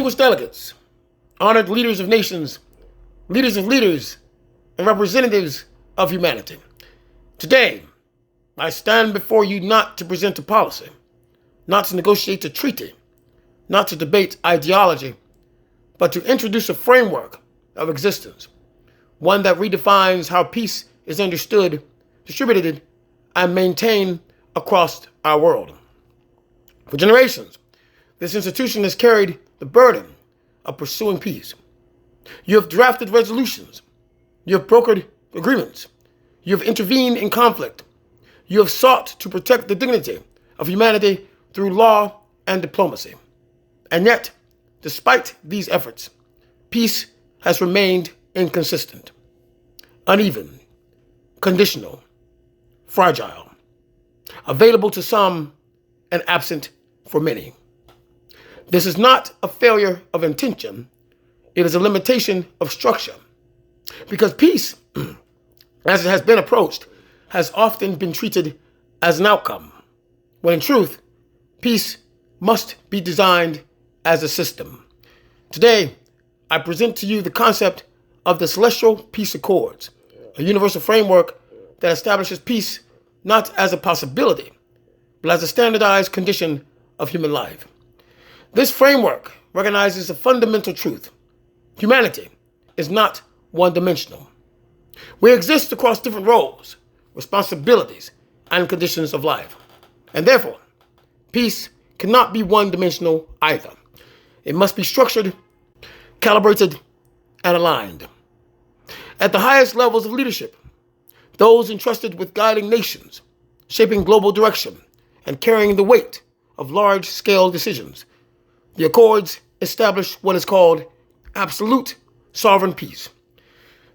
Distinguished delegates, honored leaders of nations, leaders of leaders, and representatives of humanity. Today, I stand before you not to present a policy, not to negotiate a treaty, not to debate ideology, but to introduce a framework of existence, one that redefines how peace is understood, distributed, and maintained across our world. For generations, this institution has carried the burden of pursuing peace. You have drafted resolutions. You have brokered agreements. You have intervened in conflict. You have sought to protect the dignity of humanity through law and diplomacy. And yet, despite these efforts, peace has remained inconsistent, uneven, conditional, fragile, available to some and absent for many. This is not a failure of intention. It is a limitation of structure. Because peace, as it has been approached, has often been treated as an outcome, when in truth, peace must be designed as a system. Today, I present to you the concept of the Celestial Peace Accords, a universal framework that establishes peace not as a possibility, but as a standardized condition of human life. This framework recognizes a fundamental truth. Humanity is not one-dimensional. We exist across different roles, responsibilities, and conditions of life. And therefore, peace cannot be one-dimensional either. It must be structured, calibrated, and aligned. At the highest levels of leadership, those entrusted with guiding nations, shaping global direction, and carrying the weight of large-scale decisions, the Accords establish what is called absolute sovereign peace.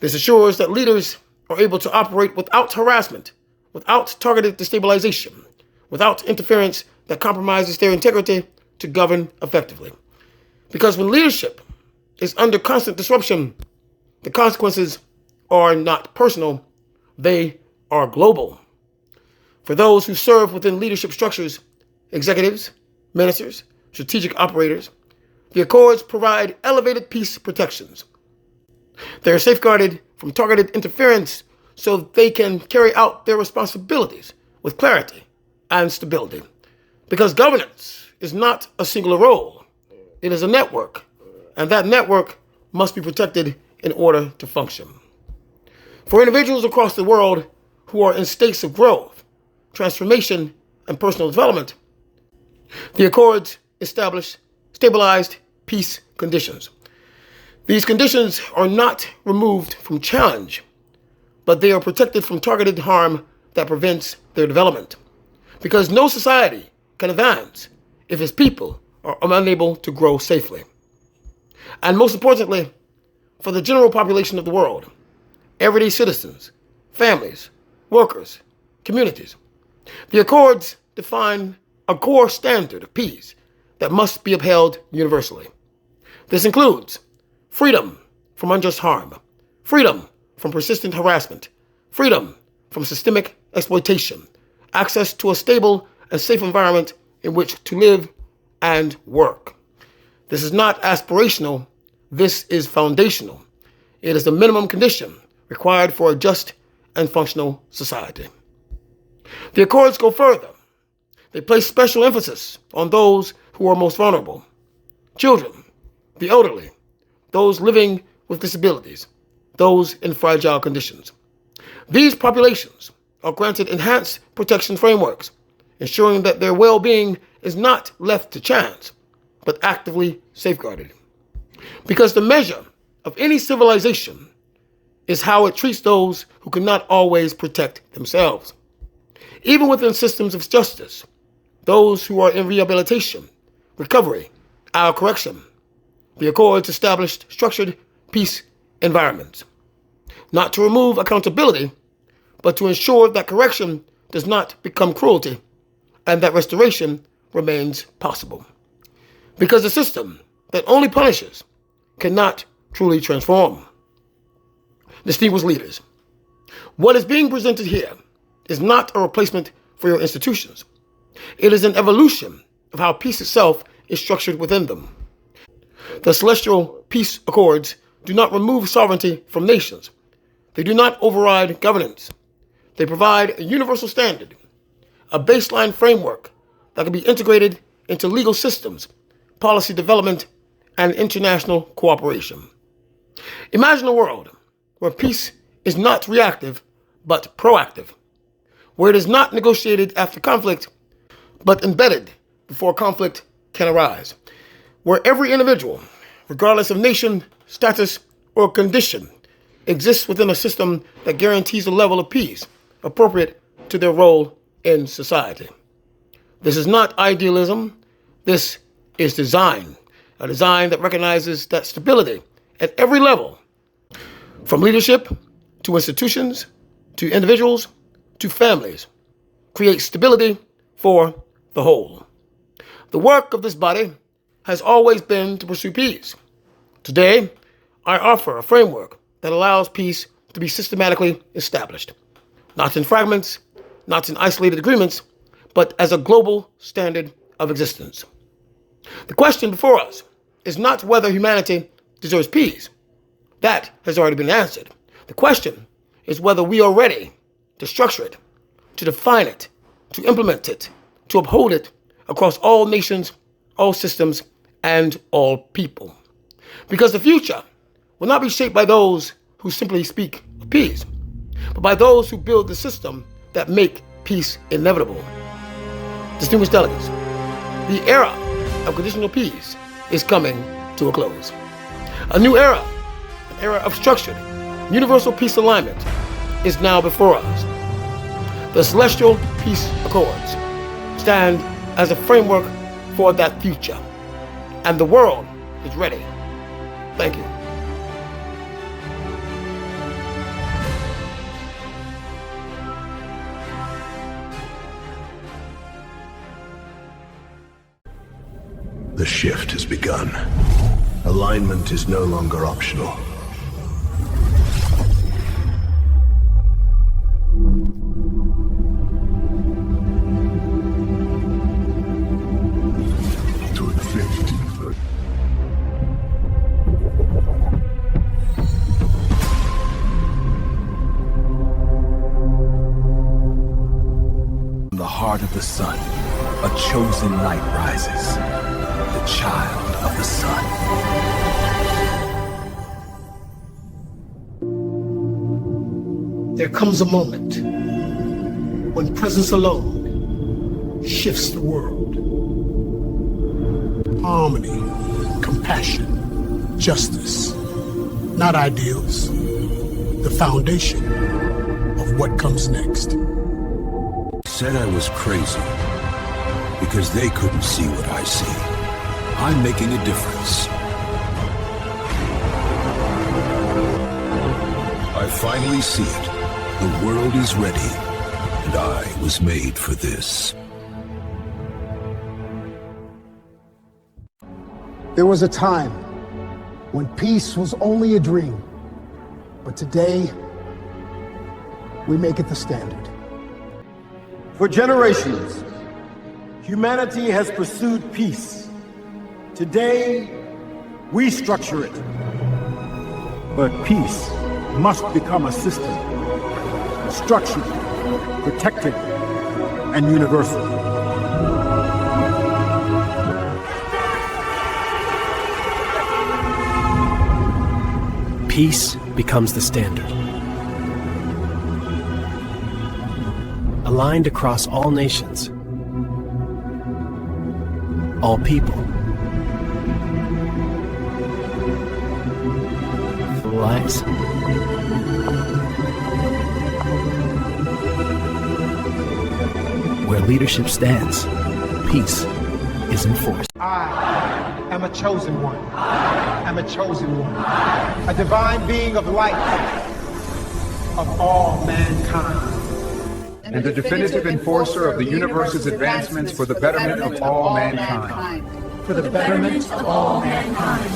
This assures that leaders are able to operate without harassment, without targeted destabilization, without interference that compromises their integrity to govern effectively. Because when leadership is under constant disruption, the consequences are not personal, they are global. For those who serve within leadership structures, executives, ministers, strategic operators, the Accords provide elevated peace protections. They are safeguarded from targeted interference so that they can carry out their responsibilities with clarity and stability. Because governance is not a singular role, it is a network, and that network must be protected in order to function. For individuals across the world who are in states of growth, transformation, and personal development, the Accords establish stabilized peace conditions. These conditions are not removed from challenge, but they are protected from targeted harm that prevents their development. Because no society can advance if its people are unable to grow safely. And most importantly, for the general population of the world, everyday citizens, families, workers, communities, the Accords define a core standard of peace that must be upheld universally. This includes freedom from unjust harm, freedom from persistent harassment, freedom from systemic exploitation, access to a stable and safe environment in which to live and work. This is not aspirational, this is foundational. It is the minimum condition required for a just and functional society. The Accords go further. They place special emphasis on those who are most vulnerable: children, the elderly, those living with disabilities, those in fragile conditions. These populations are granted enhanced protection frameworks, ensuring that their well-being is not left to chance, but actively safeguarded. Because the measure of any civilization is how it treats those who cannot always protect themselves. Even within systems of justice, those who are in rehabilitation, recovery, or correction, the Accords established structured peace environments, not to remove accountability, but to ensure that correction does not become cruelty and that restoration remains possible. Because a system that only punishes cannot truly transform. Distinguished leaders, what is being presented here is not a replacement for your institutions. It is an evolution of how peace itself is structured within them. The Celestial Peace Accords do not remove sovereignty from nations. They do not override governance. They provide a universal standard, a baseline framework that can be integrated into legal systems, policy development, and international cooperation. Imagine a world where peace is not reactive, but proactive, where it is not negotiated after conflict, but embedded before conflict can arise, where every individual, regardless of nation, status, or condition, exists within a system that guarantees a level of peace appropriate to their role in society. This is not idealism. This is design, a design that recognizes that stability at every level, from leadership to institutions, to individuals, to families, creates stability for the whole. The work of this body has always been to pursue peace. Today, I offer a framework that allows peace to be systematically established, not in fragments, not in isolated agreements, but as a global standard of existence. The question before us is not whether humanity deserves peace. That has already been answered. The question is whether we are ready to structure it, to define it, to implement it, to uphold it across all nations, all systems, and all people. Because the future will not be shaped by those who simply speak of peace, but by those who build the system that make peace inevitable. Distinguished delegates, the era of conditional peace is coming to a close. A new era, an era of structured, universal peace alignment, is now before us. The Celestial Peace Accords stand as a framework for that future, and the world is ready. Thank you. The shift has begun. Alignment is no longer optional. From the heart of the sun, a chosen light rises. The child of the sun. There comes a moment when presence alone shifts the world. Harmony, compassion, justice, not ideals, the foundation of what comes next. Said I was crazy because they couldn't see what I see. I'm making a difference. I finally see it. The world is ready, and I was made for this. There was a time when peace was only a dream, but today we make it the standard. For generations, humanity has pursued peace. Today, we structure it. But peace must become a system, structured, protected, and universal. Peace becomes the standard. Aligned across all nations, all people. Lives. Where leadership stands, peace is enforced. I am a chosen one. I am a chosen one. A divine being of light of all mankind. And the definitive enforcer of the universe's advancements for the betterment of all mankind. For the betterment of all mankind.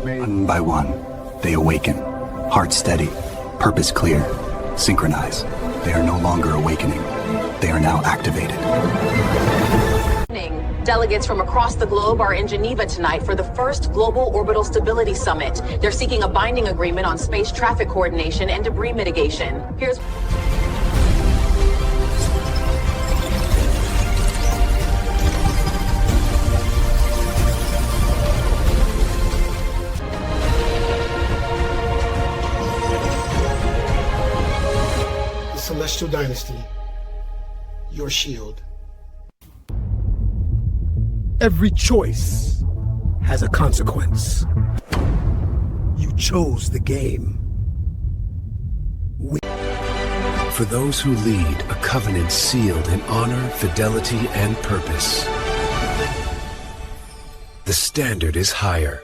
One by one, they awaken, heart steady, purpose clear, synchronize. They are no longer awakening. They are now activated. Delegates from across the globe are in Geneva tonight for the first Global Orbital Stability Summit. They're seeking a binding agreement on space traffic coordination and debris mitigation. Here's... The Celestial Dynasty, your shield. Every choice has a consequence. You chose the game. For those who lead a covenant sealed in honor, fidelity, and purpose, the standard is higher.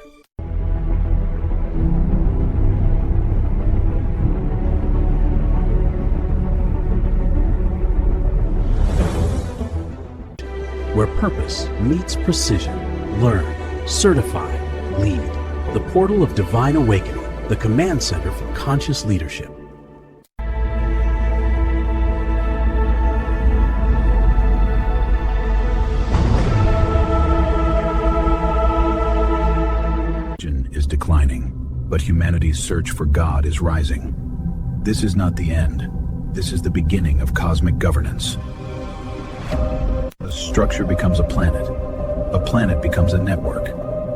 Where purpose meets precision. Learn, certify, lead. The portal of divine awakening, the command center for conscious leadership. Is declining, but humanity's search for God is rising. This is not the end. This is the beginning of cosmic governance. A structure becomes a planet becomes a network,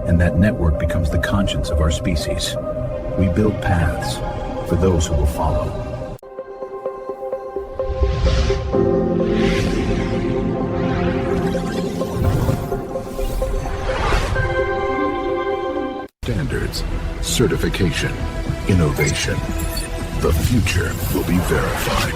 and that network becomes the conscience of our species. We build paths for those who will follow. Standards, certification, innovation. The future will be verified.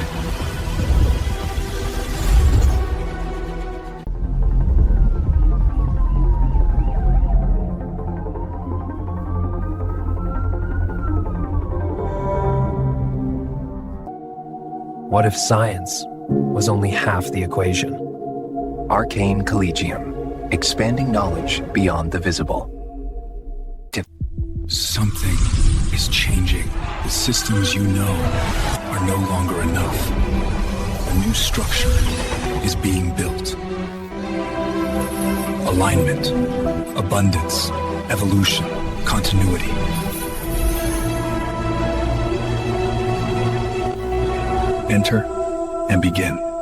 What if science was only half the equation? Arcane Collegium, expanding knowledge beyond the visible. Something is changing. The systems you know are no longer enough. A new structure is being built. Alignment, abundance, evolution, continuity. Enter and begin.